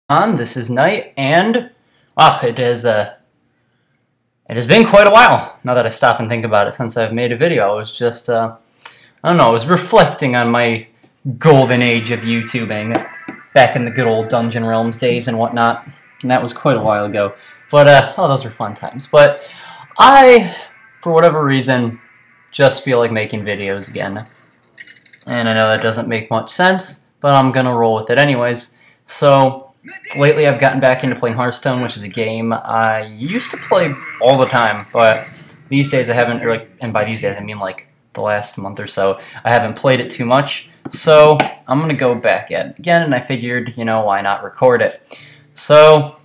This is Knight, and wow, it has been quite a while now that I stop and think about it since I've made a video. I was just I don't know, I was reflecting on my golden age of YouTubing back in the good old Dungeon Realms days and whatnot, and that was quite a while ago. But oh, those were fun times. But I, for whatever reason, just feel like making videos again, and I know that doesn't make much sense, but I'm gonna roll with it anyways. So lately I've gotten back into playing Hearthstone, which is a game I used to play all the time, but these days I haven't, and by these days I mean like the last month or so, I haven't played it too much, so I'm going to go back at it again, and I figured, why not record it. So,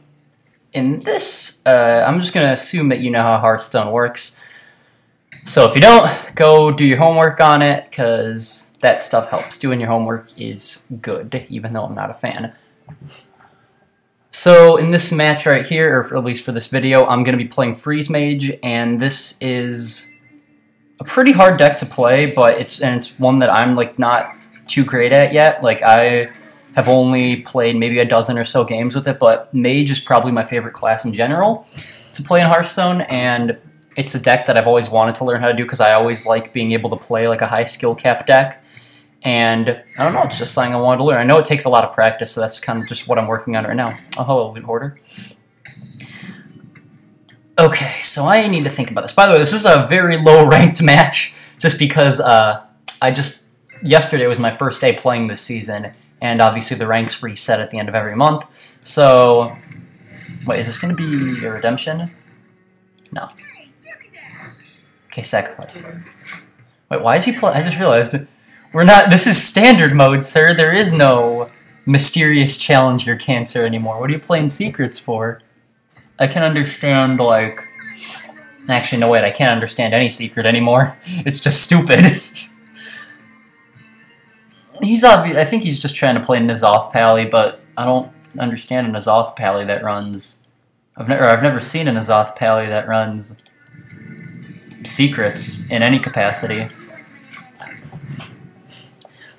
in this, I'm just going to assume that you know how Hearthstone works. So if you don't, go do your homework on it, because that stuff helps. Doing your homework is good, even though I'm not a fan. So in this match right here, or at least for this video, I'm going to be playing Freeze Mage, and this is a pretty hard deck to play, but it's one that I'm not too great at yet. I have only played maybe a dozen or so games with it, but Mage is probably my favorite class in general to play in Hearthstone, and it's a deck that I've always wanted to learn how to do because I always like being able to play a high skill cap deck. And I don't know, it's just something I wanted to learn. I know it takes a lot of practice, so that's kind of just what I'm working on right now. Oh, hello, Loot Hoarder. Okay, so I need to think about this. By the way, this is a very low-ranked match, just because yesterday was my first day playing this season, and obviously the ranks reset at the end of every month. So, wait, is this going to be a redemption? No. Okay, sacrifice. Wait, why is he playing? I just realized it. We're not, this is standard mode, sir. There is no mysterious challenger cancer anymore. What are you playing secrets for? I can understand, actually, no, wait, I can't understand any secret anymore. It's just stupid. I think he's just trying to play N'Zoth Pally, but I don't understand a N'Zoth Pally that runs... I've never seen a N'Zoth Pally that runs secrets in any capacity.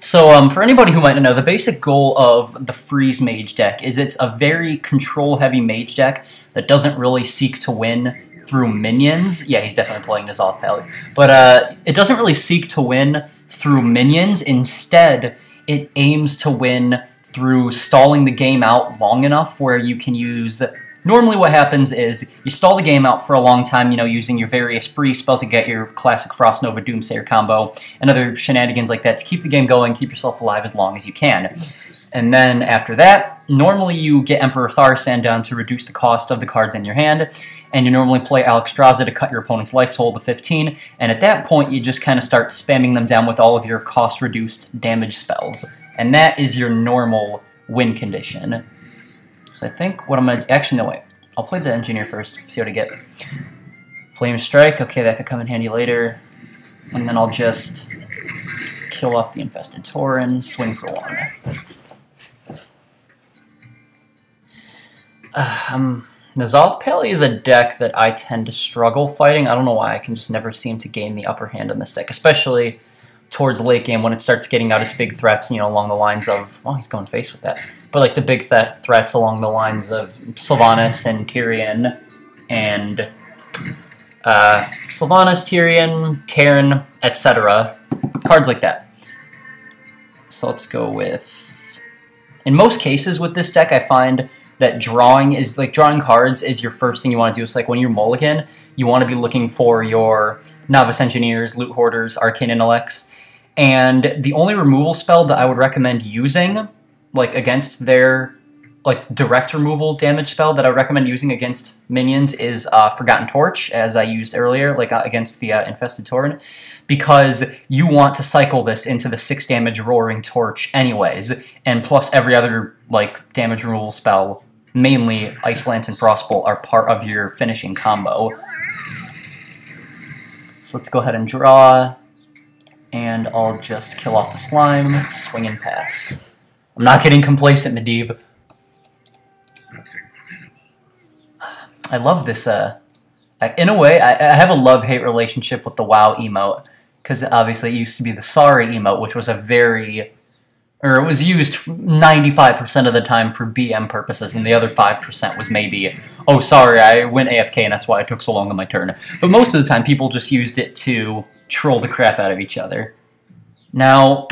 So, for anybody who might not know, the basic goal of the Freeze Mage deck is it's a very control-heavy mage deck that doesn't really seek to win through minions. Yeah, he's definitely playing N'Zoth Pally. But it doesn't really seek to win through minions. Instead, it aims to win through stalling the game out long enough where you can use... Normally what happens is you stall the game out for a long time, using your various free spells to get your classic Frost Nova Doomsayer combo and other shenanigans like that to keep the game going, keep yourself alive as long as you can. And then after that, normally you get Emperor Tharsan down to reduce the cost of the cards in your hand, and you normally play Alexstrasza to cut your opponent's life total to 15, and at that point you just kind of start spamming them down with all of your cost-reduced damage spells. And that is your normal win condition. So I think what I'm going to... Actually, no, wait. I'll play the Engineer first, see what I get. Flame Strike, okay, that could come in handy later. And then I'll just kill off the Infested Tauren, swing for one. N'Zoth Pally is a deck that I tend to struggle fighting. I don't know why, I can just never seem to gain the upper hand on this deck, especially towards late game when it starts getting out its big threats, along the lines of... Well, he's going face with that. But, the big threats along the lines of Sylvanas and Tyrion, and... Sylvanas, Tyrion, Cairn, etc. Cards like that. So let's go with... In most cases with this deck, I find that drawing cards is your first thing you want to do. It's when you're mulligan, you want to be looking for your Novice Engineers, Loot Hoarders, Arcane Intellects, and the only removal spell that I would recommend using, against their, direct removal damage spell that I would recommend using against minions is Forgotten Torch, as I used earlier, against the Infested Tauren, because you want to cycle this into the 6 damage Roaring Torch anyways, and plus every other, damage removal spell, mainly Ice Lance and Frostbolt, are part of your finishing combo. So let's go ahead and draw, and I'll just kill off the slime, swing and pass. I'm not getting complacent, Medivh. I love this, in a way, I have a love-hate relationship with the WoW emote, because obviously it used to be the sorry emote, which was a very or it was used 95% of the time for BM purposes, and the other 5% was maybe, oh, sorry, I went AFK and that's why it took so long on my turn. But most of the time, people just used it to troll the crap out of each other. Now,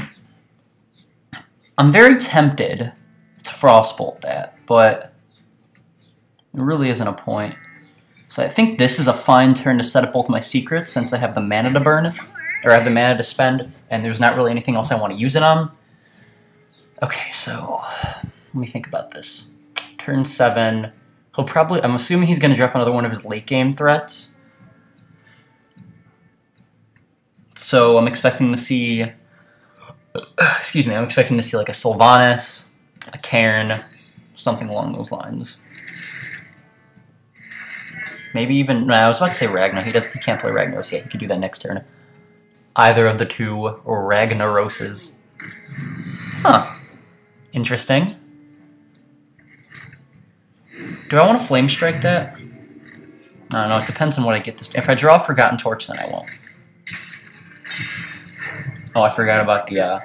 I'm very tempted to Frostbolt that, but there really isn't a point. So I think this is a fine turn to set up both my secrets, since I have the mana to burn, or I have the mana to spend, and there's not really anything else I want to use it on. Okay, so let me think about this. Turn 7, he'll probably, I'm assuming he's going to drop another one of his late game threats. So I'm expecting to see, excuse me, I'm expecting to see like a Sylvanas, a Cairn, something along those lines. Maybe even, no, I was about to say Ragnar. He can't play Ragnaros yet. He could do that next turn. Either of the two Ragnaroses. Huh. Interesting. Do I want to Flame Strike that? I don't know, it depends on what I get this. If I draw a Forgotten Torch, then I won't. Oh, I forgot about the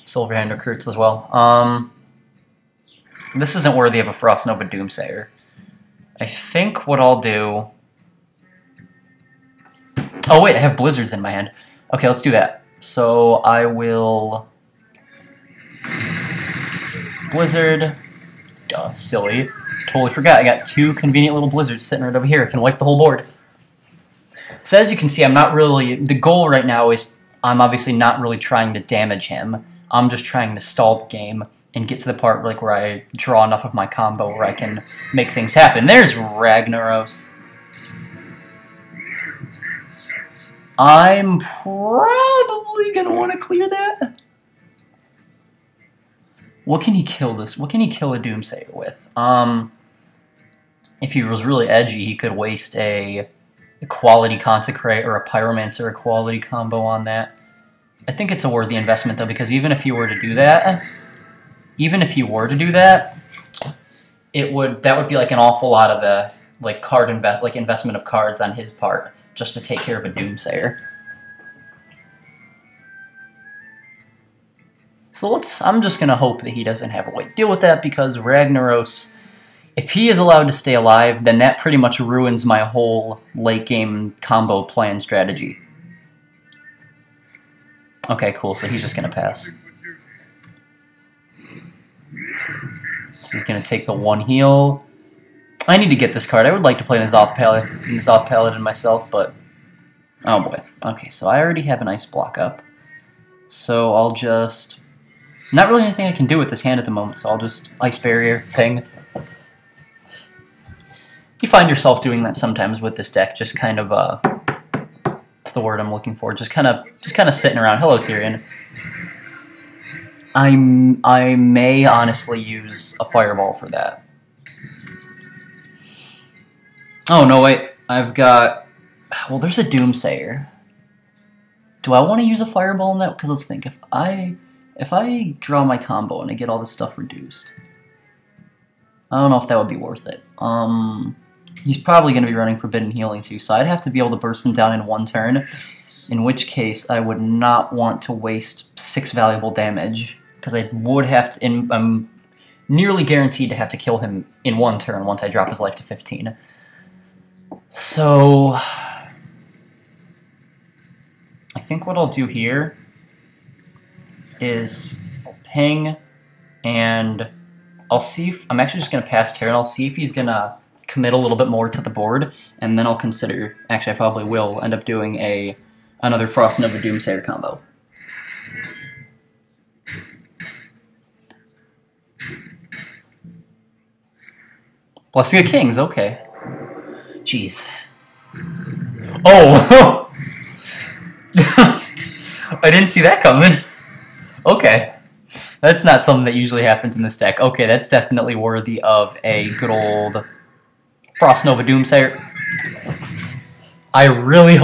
Silverhand Recruits as well. This isn't worthy of a Frost Nova Doomsayer. I think what I'll do... Oh wait, I have Blizzards in my hand. Okay, let's do that. So I will... Blizzard. Duh, silly. Totally forgot. I got two convenient little Blizzards sitting right over here. I can wipe the whole board. So as you can see, I'm not really... The goal right now is I'm obviously not really trying to damage him. I'm just trying to stall the game and get to the part like where I draw enough of my combo where I can make things happen. There's Ragnaros. I'm probably going to want to clear that. What can he kill this? What can he kill a Doomsayer with? If he was really edgy, he could waste a Quality Consecrate or a Pyromancer Equality combo on that. I think it's a worthy investment, though, because even if he were to do that... that would be like an awful lot of a investment of cards on his part just to take care of a Doomsayer. So I'm just gonna hope that he doesn't have a way to deal with that, because Ragnaros, if he is allowed to stay alive, then that pretty much ruins my whole late game combo plan strategy. Okay, cool. So he's just gonna pass. So he's going to take the one heal. I need to get this card. I would like to play N'Zoth Paladin myself, but... Oh boy. Okay, so I already have an Ice Block up. So I'll just... Not really anything I can do with this hand at the moment, so I'll just Ice Barrier, ping. You find yourself doing that sometimes with this deck, just kind of, what's the word I'm looking for? Just kind of sitting around. Hello, Tyrion. I may honestly use a Fireball for that. Oh, no, wait. I've got... Well, there's a Doomsayer. Do I want to use a Fireball in that? Because let's think. If I draw my combo and I get all this stuff reduced, I don't know if that would be worth it. He's probably going to be running Forbidden Healing too, so I'd have to be able to burst him down in one turn, in which case I would not want to waste 6 valuable damage, because I would have to... I'm nearly guaranteed to have to kill him in one turn once I drop his life to 15. So... I think what I'll do here is I'll ping, and I'll see if... I'm actually just going to pass turn. I'll see if he's going to commit a little bit more to the board, and then I'll consider... Actually, I probably will end up doing another Frost Nova Doomsayer combo. Blessing of Kings, okay. Jeez. Oh! I didn't see that coming. Okay. That's not something that usually happens in this deck. Okay, that's definitely worthy of a good old Frost Nova Doomsayer. I really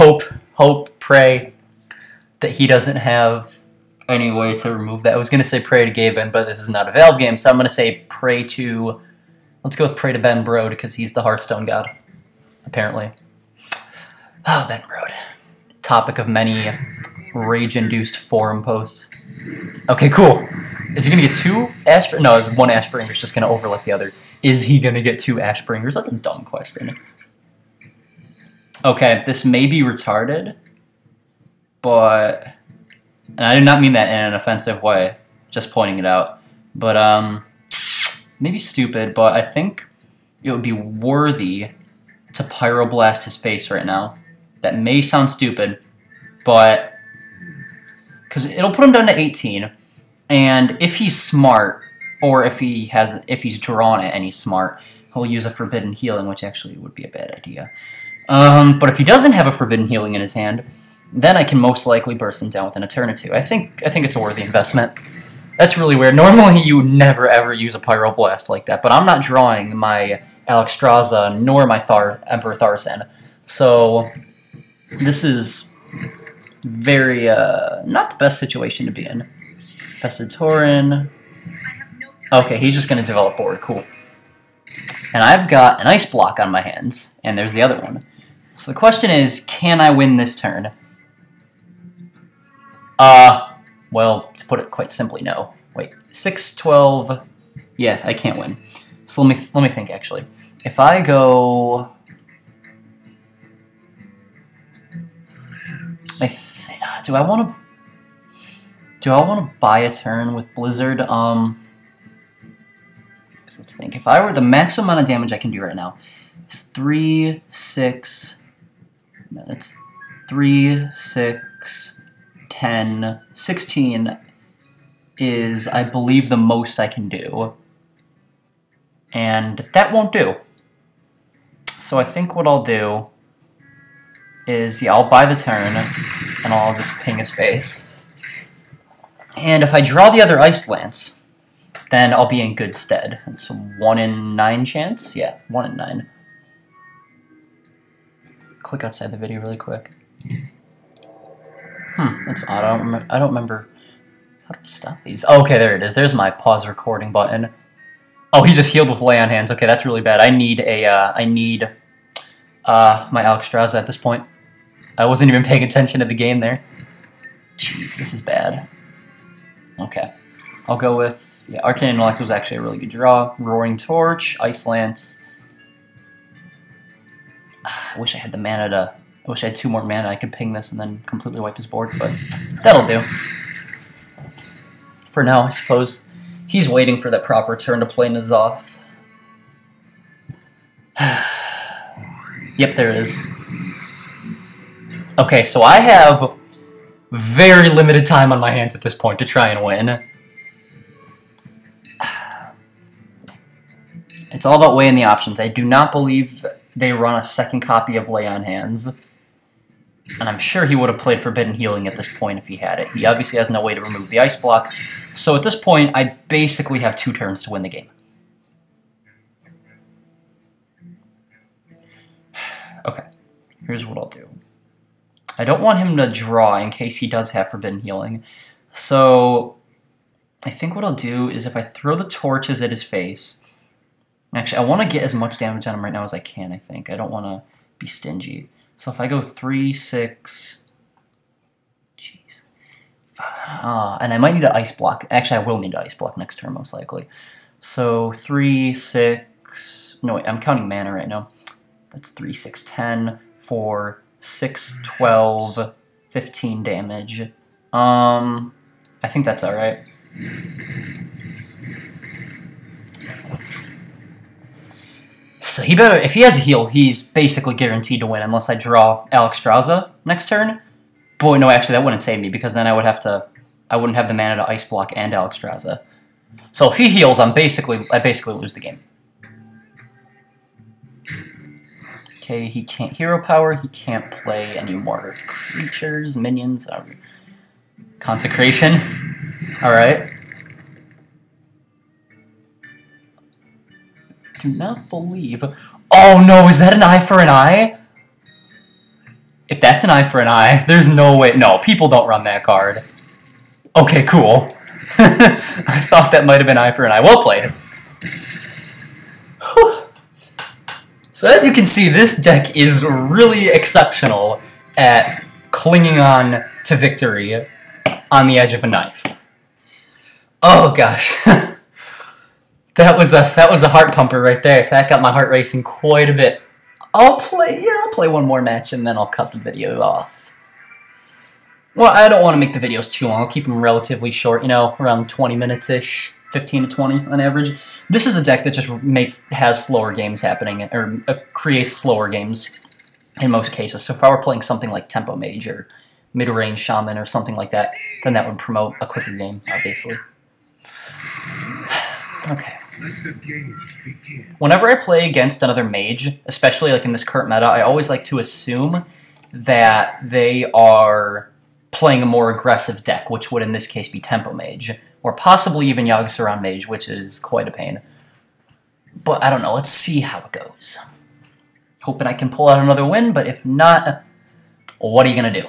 pray that he doesn't have any way to remove that. I was going to say pray to Gaben, but this is not a Valve game, so I'm going to say pray to... Let's go with pray to Ben Brode, because he's the Hearthstone god, apparently. Oh, Ben Brode. Topic of many rage-induced forum posts. Okay, cool. Is he going to get 2 Ashbringers? No, is one Ashbringer just going to overlook the other. Is he going to get 2 Ashbringers? That's a dumb question. Okay, this may be retarded, but... And I did not mean that in an offensive way, just pointing it out. But, maybe stupid, but I think it would be worthy to Pyroblast his face right now. That may sound stupid, but... Because it'll put him down to 18, and if he's smart, or if he's drawn it and he's smart, he'll use a Forbidden Healing, which actually would be a bad idea. But if he doesn't have a Forbidden Healing in his hand, then I can most likely burst him down within a turn or two. I think it's a worthy investment. That's really weird. Normally you never ever use a Pyroblast like that, but I'm not drawing my Alexstrasza nor my Emperor Tharsan. So this is very not the best situation to be in. Fested Tauren. Okay, he's just going to develop board. Cool. And I've got an Ice Block on my hands, and there's the other one. So the question is, can I win this turn? Well, to put it quite simply, no. Wait, 6, 12... Yeah, I can't win. So let me think, actually. If I go... Do I want to buy a turn with Blizzard? Let's think. If I were the maximum amount of damage I can do right now, it's 3, 6. No, that's 3, 6, 10, 16 is, I believe, the most I can do. And that won't do. So I think what I'll do is, yeah, I'll buy the turn, and I'll just ping his face. And if I draw the other Ice Lance, then I'll be in good stead. It's a 1 in 9 chance? Yeah, 1 in 9. Click outside the video really quick. That's odd. I don't remember. How do I stop these? Oh, okay, there it is. There's my pause recording button. Oh, he just healed with Lay on Hands. Okay, that's really bad. I need my Alexstrasza at this point. I wasn't even paying attention to the game there. Jeez, this is bad. Okay. I'll go with... Yeah, Arcane Intellect was actually a really good draw. Roaring Torch, Ice Lance. I wish I had the mana to... I wish I had 2 more mana. I could ping this and then completely wipe his board, but that'll do. For now, I suppose. He's waiting for that proper turn to play N'Zoth. Yep, there it is. Okay, so I have very limited time on my hands at this point to try and win. It's all about weighing the options. I do not believe they run a second copy of Lay on Hands. And I'm sure he would have played Forbidden Healing at this point if he had it. He obviously has no way to remove the Ice Block. So at this point, I basically have 2 turns to win the game. Okay, here's what I'll do. I don't want him to draw in case he does have Forbidden Healing. So I think what I'll do is if I throw the torches at his face... Actually, I want to get as much damage on him right now as I can, I think. I don't want to be stingy. So if I go 3, 6... Jeez. And I might need an Ice Block. Actually, I will need an Ice Block next turn, most likely. So 3, 6... No, wait, I'm counting mana right now. That's 3, 6, 10, 4, 6, 12, 15 damage. I think that's alright. So he better, if he has a heal, he's basically guaranteed to win unless I draw Alexstrasza next turn. Boy, no, actually that wouldn't save me because then I wouldn't have the mana to Ice Block and Alexstrasza. So if he heals, I basically lose the game. Okay, he can't Hero Power, he can't play any more creatures, minions, Consecration. Alright. Do not believe... Oh no, is that an eye for an eye? If that's an eye for an eye, there's no way... No, people don't run that card. Okay, cool. I thought that might have been eye for an eye. Well played. Whew. So as you can see, this deck is really exceptional at clinging on to victory on the edge of a knife. Oh gosh. That was a heart pumper right there. That got my heart racing quite a bit. I'll play one more match and then I'll cut the video off. Well, I don't want to make the videos too long. I'll keep them relatively short, you know, around 20 minutes-ish, 15 to 20 on average. This is a deck that just has slower games happening, or creates slower games in most cases. So if I were playing something like Tempo Mage or Mid-Range Shaman or something like that, then that would promote a quicker game, obviously. Okay. Whenever I play against another mage, especially like in this current meta, I always like to assume that they are playing a more aggressive deck, which would in this case be Tempo Mage, or possibly even Yogg-Saron Mage, which is quite a pain. But I don't know, let's see how it goes. Hoping I can pull out another win, but if not, what are you going to do?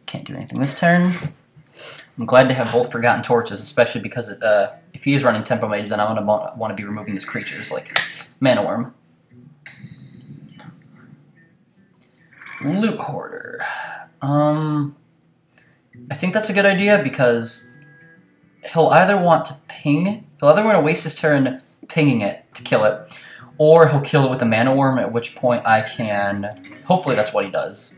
Can't do anything this turn. I'm glad to have both Forgotten Torches, especially because if he is running Tempo Mage, then I'm going to want to be removing his creatures, like Mana Worm. Loot Hoarder. I think that's a good idea because he'll either want to waste his turn pinging it to kill it, or he'll kill it with a Mana Worm, at which point I can... Hopefully that's what he does.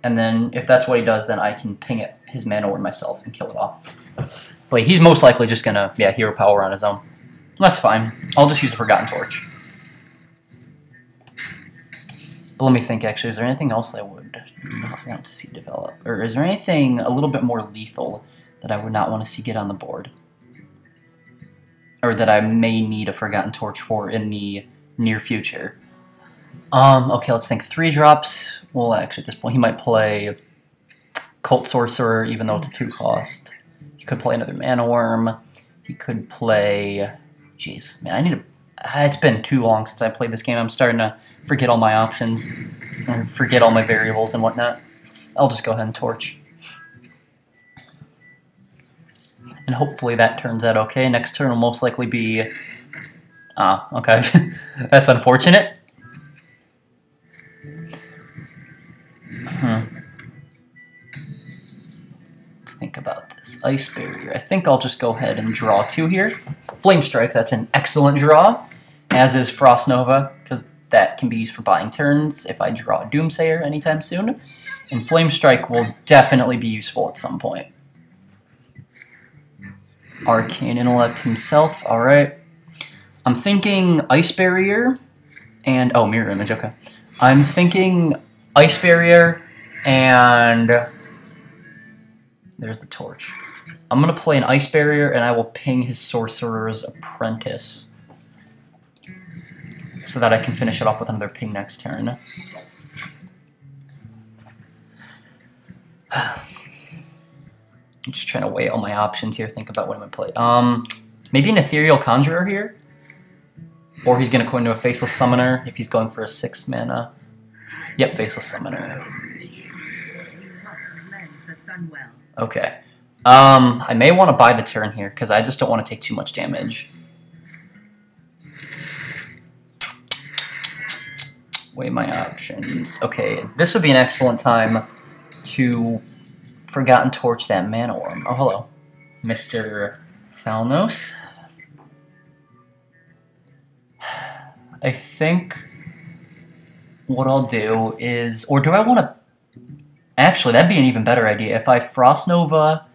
And then, if that's what he does, then I can ping it, his Mana Worm myself, and kill it off. But he's most likely just gonna, hero power on his own. That's fine. I'll just use a Forgotten Torch. But let me think, actually, is there anything else I would not want to see develop? Or is there anything a little bit more lethal that I would not want to see get on the board? Or that I may need a Forgotten Torch for in the near future? Okay, let's think. 3 drops. Well, actually, at this point, he might play Cult Sorcerer, even though it's a 2 cost. He could play another Mana Worm. He could play... Jeez, man, I need to... It's been too long since I played this game. I'm starting to forget all my options and forget all my variables and whatnot. I'll just go ahead and torch. And hopefully that turns out okay. Next turn will most likely be... Ah, okay. That's unfortunate. Let's think about this. Ice Barrier. I think I'll just go ahead and draw 2 here. Flame Strike, that's an excellent draw, as is Frost Nova, because that can be used for buying turns if I draw a Doomsayer anytime soon. And Flame Strike will definitely be useful at some point. Arcane Intellect himself, alright. I'm thinking Ice Barrier and... Oh, Mirror Image, okay. I'm thinking Ice Barrier and... There's the Torch. I'm going to play an Ice Barrier and I will ping his Sorcerer's Apprentice so that I can finish it off with another ping next turn. I'm just trying to weigh all my options here, think about what I'm going to play. Maybe an Ethereal Conjurer here? Or he's going to go into a Faceless Summoner if he's going for a 6 mana. Yep, Faceless Summoner. Okay. I may want to buy the turn here, because I just don't want to take too much damage. Weigh my options. Okay, this would be an excellent time to Forgotten Torch that Mana Worm. Oh, hello. Mr. Thalnos. I think what I'll do is... Or do I want to... Actually, that'd be an even better idea. If I Frost Nova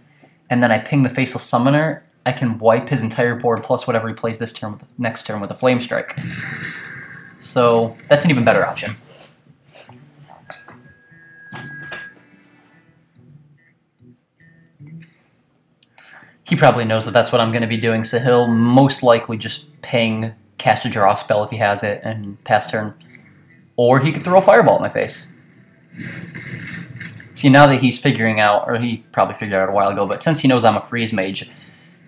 and then I ping the Faceless Summoner, I can wipe his entire board plus whatever he plays this turn with next turn with a Flame Strike. So that's an even better option. He probably knows that that's what I'm going to be doing, so he'll most likely just ping, cast a draw spell if he has it, and pass turn. Or he could throw a Fireball at my face. See, now that he's figuring out, or he probably figured out a while ago, but since he knows I'm a Freeze Mage,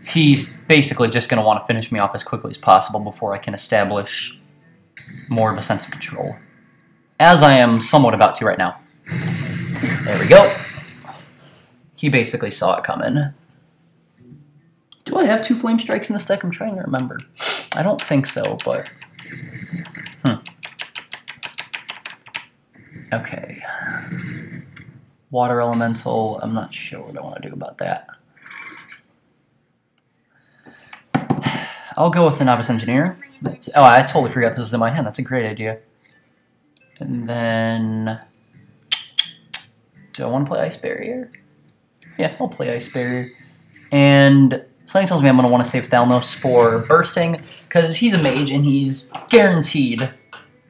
he's basically just going to want to finish me off as quickly as possible before I can establish more of a sense of control. As I am somewhat about to right now. There we go. He basically saw it coming. Do I have 2 Flame Strikes in this deck? I'm trying to remember. I don't think so, but... Okay. Water Elemental, I'm not sure what I want to do about that. I'll go with the Novice Engineer. Oh, I totally forgot this was in my hand. That's a great idea. And then... do I want to play Ice Barrier? Yeah, I'll play Ice Barrier. And something tells me I'm going to want to save Thalnos for Bursting, because he's a mage and he's guaranteed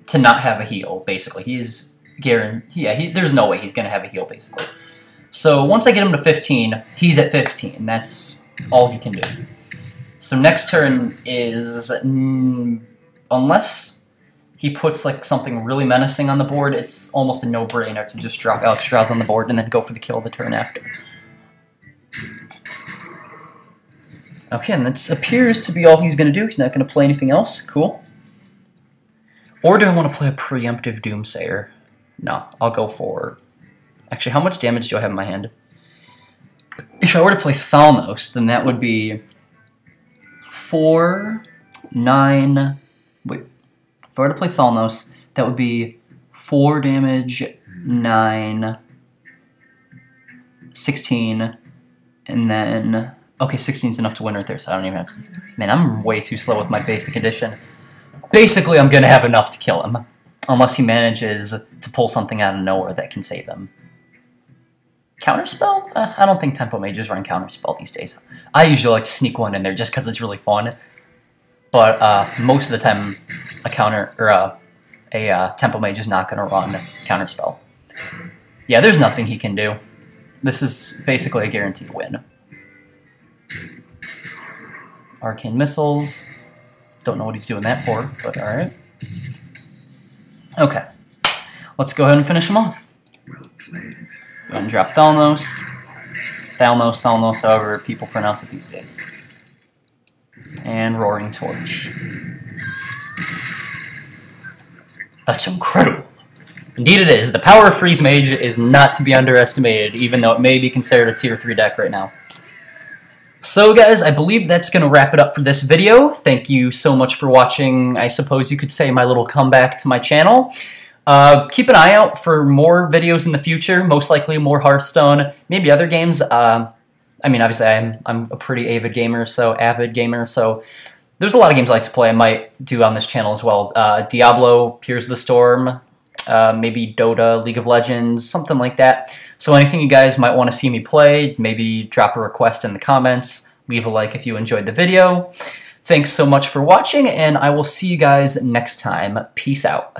to not have a heal, basically. He's guaranteed... yeah, there's no way he's going to have a heal, basically. So once I get him to 15, he's at 15. That's all he can do. So next turn is... unless he puts like something really menacing on the board, it's almost a no-brainer to just drop Alexstrasza on the board and then go for the kill the turn after. Okay, and that appears to be all he's going to do. He's not going to play anything else. Cool. Or do I want to play a preemptive Doomsayer? No, I'll go for... actually, how much damage do I have in my hand? If I were to play Thalnos, then that would be 4, 9... wait. If I were to play Thalnos, that would be 4 damage, 9, 16, and then... okay, 16 is enough to win right there, so I don't even have to... man, I'm way too slow with my basic edition. Basically, I'm going to have enough to kill him. Unless he manages to pull something out of nowhere that can save him. Counterspell? I don't think Tempo Mages run Counterspell these days. I usually like to sneak one in there just because it's really fun. But most of the time, a Tempo Mage is not going to run Counterspell. Yeah, there's nothing he can do. This is basically a guaranteed win. Arcane Missiles. Don't know what he's doing that for, but alright. Okay. Let's go ahead and finish him off. Go ahead and drop Thalnos. Thalnos, however people pronounce it these days. And Roaring Torch. That's incredible. Indeed it is. The power of Freeze Mage is not to be underestimated, even though it may be considered a tier 3 deck right now. So guys, I believe that's going to wrap it up for this video. Thank you so much for watching, I suppose you could say, my little comeback to my channel. Keep an eye out for more videos in the future, most likely more Hearthstone, maybe other games. I mean, obviously I'm a pretty avid gamer, so there's a lot of games I like to play I might do on this channel as well. Diablo, Peers of the Storm, maybe Dota, League of Legends, something like that. So anything you guys might want to see me play, maybe drop a request in the comments, leave a like if you enjoyed the video. Thanks so much for watching, and I will see you guys next time. Peace out.